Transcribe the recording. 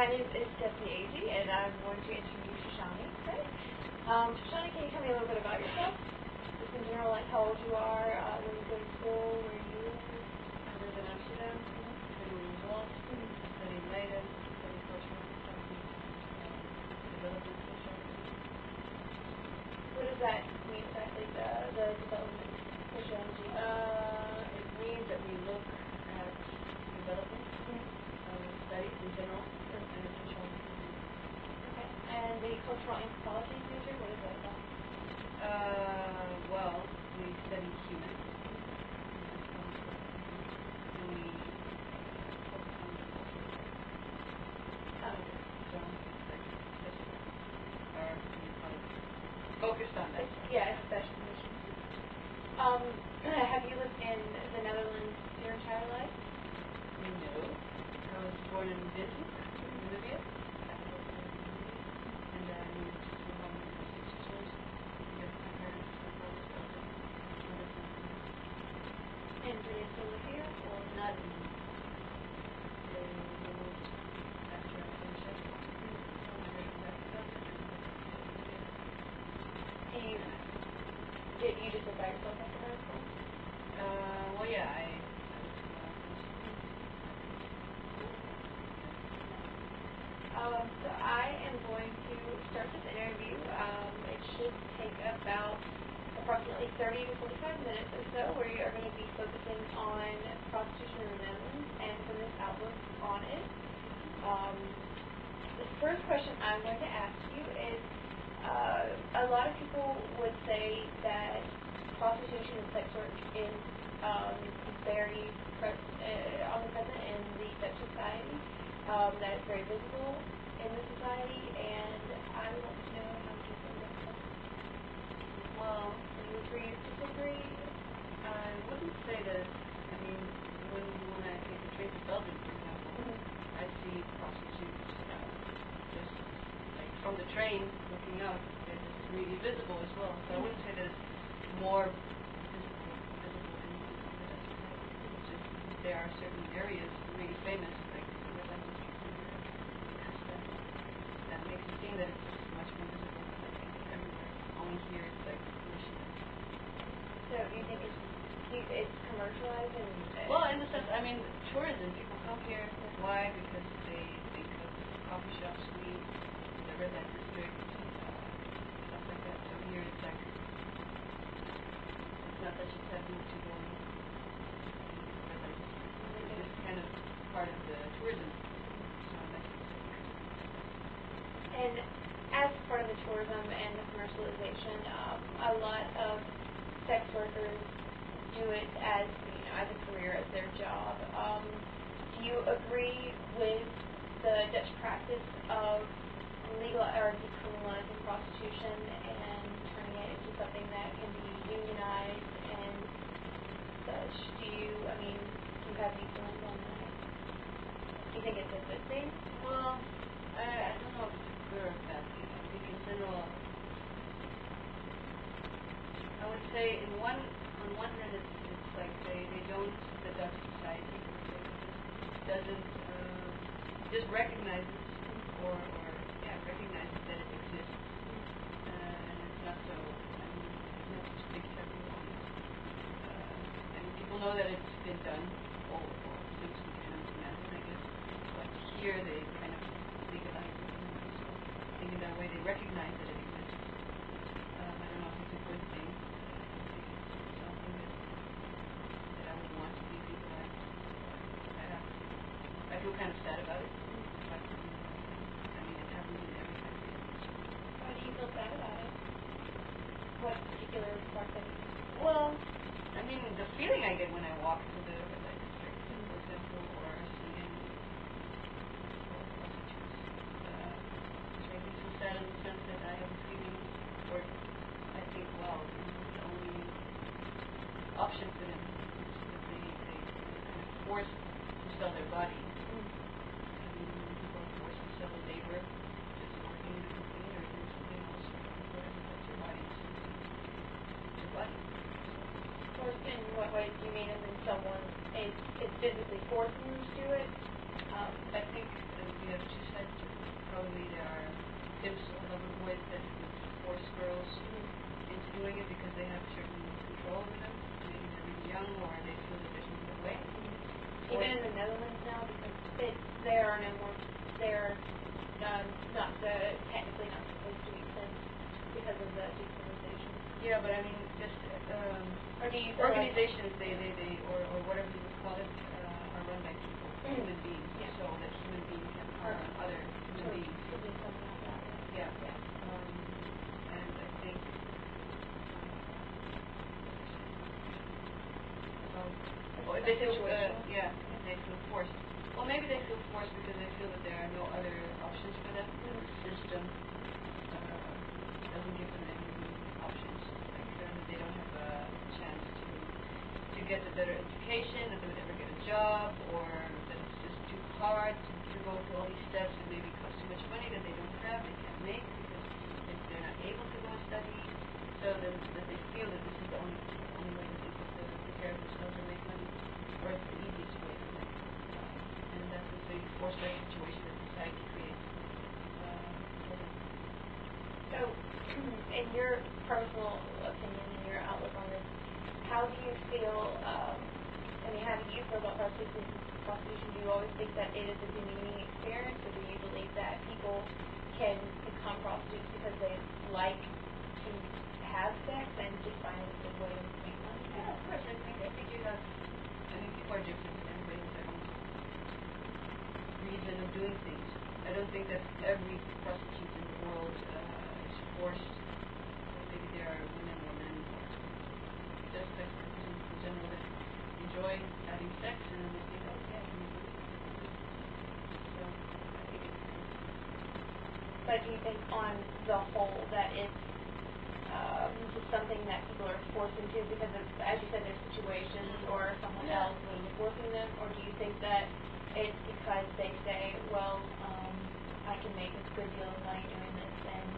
My name is Stephanie Azy, and I'm going to interview Shishani today. Shishani, can you tell me a little bit about yourself? Just in general, like how old you are, where you go to school, where you live? I live in Amsterdam, 21 years old, studying Leiden, studying cultural development culture. What does that mean exactly, the development sociology? It means that we look at development studies in general and sociology. Okay. And the cultural anthropology major, what is that about? Well, we study humans. And we focus on the culture. So it's like just our focused on that. Yeah, it's specialization. Have you lived in the Netherlands your entire life? No. I was born in Vietnam, Namibia. And I moved to Holland when I was 6 years old. With my parents and both of them. And do they still live here, or Not anymore. They moved after I finished high school. So I moved back to Belgium. Did you just live by yourself after high school? Well, yeah, I was So I am going to start this interview. It should take about approximately 30 to 45 minutes or so, where you are going to be focusing on prostitution in the Netherlands and feminist outlook on it. The first question I'm going to ask you is, a lot of people would say that prostitution and sex work is very omnipresent in the Dutch society, that it's very visible in the society, and I want to know how you feel about that. well, Do you agree or disagree? I wouldn't say that. I mean, when I take the train to Belgium, for example, I see prostitutes just like from the train looking out. It's really visible as well. So I wouldn't say that it's more visible in the Dutch society. It's just there are certain areas really famous, like the Red Light District in Amsterdam, that makes it seem that it's much more visible. I think everywhere. Only here it's like commercial. So you think it's commercialized and Well, in the sense, I mean, tourism. People come here. Why? Because they think of coffee shops, weed, the Red Light District, stuff like that. So here it's like, it's not that you have to go in the Red Light District. It's just kind of part of the tourism. So that's And as part of the tourism and the commercialization, a lot of sex workers do it as as a career, as their job. Do you agree with the Dutch practice of legal or decriminalizing prostitution and turning it into something that can be unionized and such? Do you have any feelings on that? Do you think it's a good thing? Well, I don't know if it's a good or a bad thing. I think in general, I would say on one hand it's like they don't, the Dutch society doesn't just recognizes or recognizes that it exists, and it's not so, I mean, it's not such a big taboo on it. And people know that it's been done all since we came to Netherlands, I guess. But here they kind of legalize it. So I think in that way they recognize that it exists. I don't know if it's a good thing. I think it's something that I would want to be legalized. I feel kind of sad about it. But I mean, it happens in every country. Why do you feel sad about it? What particular part of it? Well, I mean, the feeling I get when I walk through the Red Light District, for example, or see any prostitutes, which makes me feel sad in the sense that I have a feeling, or I think, wow, this is the only option for them. They kind of forced to sell their body. I mean, people are forced to sell labor, just working in a company or doing something else, whatever, but your body is your body. Forced in what ways do you mean? As in someone is physically forcing them to do it? I think you have two said, probably there are pimps or lover boys that would force girls into doing it because they have certain control over them. Maybe they're really young, or they feel that there's no other way. Even in the Netherlands now, because there are no more, they're technically not supposed to exist because of the decriminalization. Yeah, but I mean, just Or do you feel organizations, or whatever you would call it, are run by people, human beings, so that human beings can harm other human beings. Could be something like that. Yeah. Yeah. And I think if they feel if they feel forced. Well, maybe they feel forced because they feel that there are no other options for them. The system doesn't give them any options. Like that they don't have a chance to get a better education, that they would ever get a job, or that it's just too hard to go through all these steps, and maybe cost too much money that they don't have, they can't make because if they're not able to go and study. So then that they feel that this is the only way that they could take care of themselves and make money, or it's the easiest way for them. And that's a big forced life situation that society creates. So, in your personal opinion and your outlook on this, how do you feel, how do you feel about prostitution? Do you always think that it is a demeaning experience, or do you believe that people can become prostitutes because they like to have sex and just find it a good way to make money? Yeah, of course. I think you have, people are different, and everybody has their own reason of doing things. I don't think that every prostitute in the world is forced. Maybe there are women or men or just sex workers in general that enjoy having sex, and then they think, oh yeah, I can do it. So I think it's But do you think on the whole that it's just something that people are forced into because of, as you said, their situations or someone else is forcing them, or do you think that it's because they say, well, I can make a good deal of money doing this, and